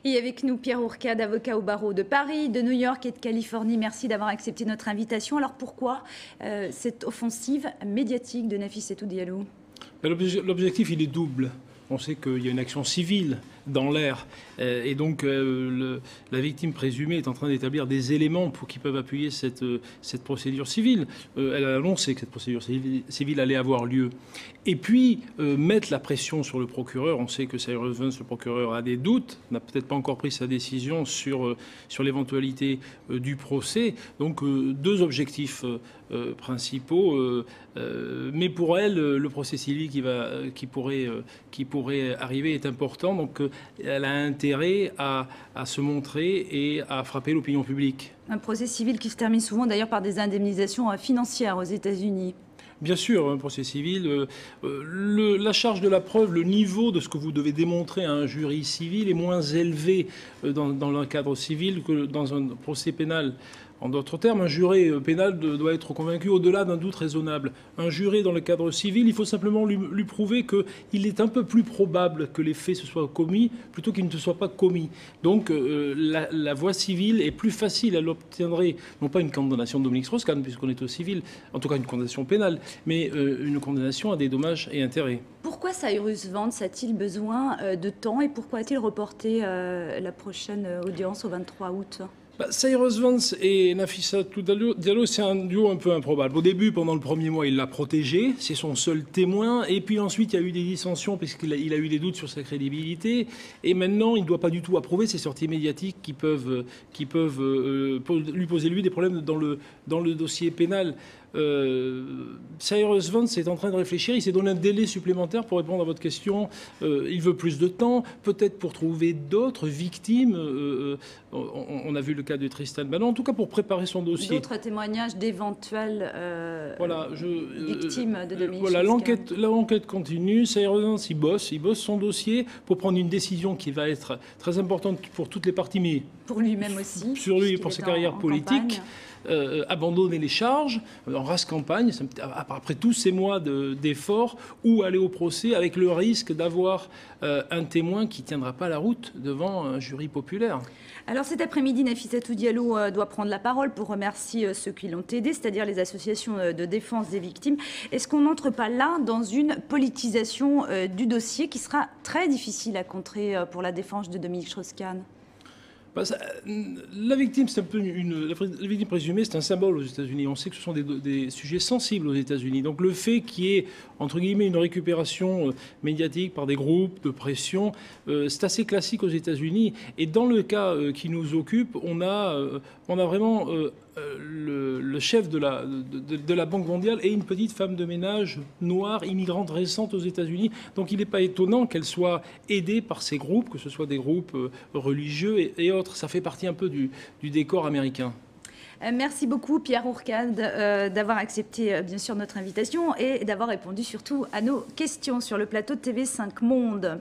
Et avec nous, Pierre Ourcade, avocat au barreau de Paris, de New York et de Californie. Merci d'avoir accepté notre invitation. Alors pourquoi cette offensive médiatique de Nafissatou Diallo? L'objectif, il est double. On sait qu'il y a une action civile dans l'air. Et donc, la victime présumée est en train d'établir des éléments qui peuvent appuyer cette procédure civile. Elle a annoncé que cette procédure civile allait avoir lieu. Et puis, mettre la pression sur le procureur. On sait que Cyrus Vance, le procureur, a des doutes, n'a peut-être pas encore pris sa décision sur l'éventualité du procès. Donc, deux objectifs principaux. Mais pour elle, le procès civil qui pourrait arriver est important. Donc, elle a intérêt à se montrer et à frapper l'opinion publique. Un procès civil qui se termine souvent d'ailleurs par des indemnisations financières aux États-Unis. Bien sûr, un procès civil, la charge de la preuve, le niveau de ce que vous devez démontrer à un jury civil est moins élevé dans un cadre civil que dans un procès pénal. En d'autres termes, un juré pénal doit être convaincu au-delà d'un doute raisonnable. Un juré dans le cadre civil, il faut simplement lui prouver qu'il est un peu plus probable que les faits se soient commis plutôt qu'ils ne se soient pas commis. Donc la voie civile est plus facile. Elle obtiendrait non pas une condamnation de Dominique Strauss-Kahn, puisqu'on est au civil, en tout cas une condamnation pénale, mais une condamnation à des dommages et intérêts. Pourquoi Cyrus Vance a-t-il besoin de temps et pourquoi a-t-il reporté la prochaine audience au 23 août ? Cyrus Vance et Nafissatou Diallo, c'est un duo un peu improbable. Au début, pendant le premier mois, il l'a protégé, c'est son seul témoin. Et puis ensuite, il y a eu des dissensions puisqu'il a eu des doutes sur sa crédibilité. Et maintenant, il ne doit pas du tout approuver ces sorties médiatiques qui peuvent lui poser des problèmes dans le dossier pénal. Cyrus Vance est en train de réfléchir. Il s'est donné un délai supplémentaire pour répondre à votre question. Il veut plus de temps, peut-être pour trouver d'autres victimes. On a vu le cas de Tristan Bannon, en tout cas pour préparer son dossier. D'autres témoignages d'éventuelles victimes de Dominique Voilà, Strauss-Kahn. l'enquête continue. Cyrus Vance, il bosse son dossier pour prendre une décision qui va être très importante pour toutes les parties, mais pour lui-même aussi. Sur lui et pour sa carrière politique. Abandonner les charges en race campagne, après tous ces mois d'efforts, ou aller au procès avec le risque d'avoir un témoin qui ne tiendra pas la route devant un jury populaire. Alors cet après-midi, Nafissatou Diallo doit prendre la parole pour remercier ceux qui l'ont aidé, c'est-à-dire les associations de défense des victimes. Est-ce qu'on n'entre pas là dans une politisation du dossier qui sera très difficile à contrer pour la défense de Dominique Strauss-Kahn ? La victime, c'est un peu la victime présumée, c'est un symbole aux États-Unis. On sait que ce sont des sujets sensibles aux États-Unis. Donc le fait qu'il y ait, entre guillemets, une récupération médiatique par des groupes de pression, c'est assez classique aux États-Unis. Et dans le cas qui nous occupe, on a vraiment le chef de la Banque mondiale et une petite femme de ménage noire, immigrante récente aux États-Unis. Donc il n'est pas étonnant qu'elle soit aidée par ces groupes, que ce soit des groupes religieux et autres. Ça fait partie un peu du décor américain. Merci beaucoup Pierre Ourcade d'avoir accepté bien sûr notre invitation et d'avoir répondu surtout à nos questions sur le plateau de TV5 Monde.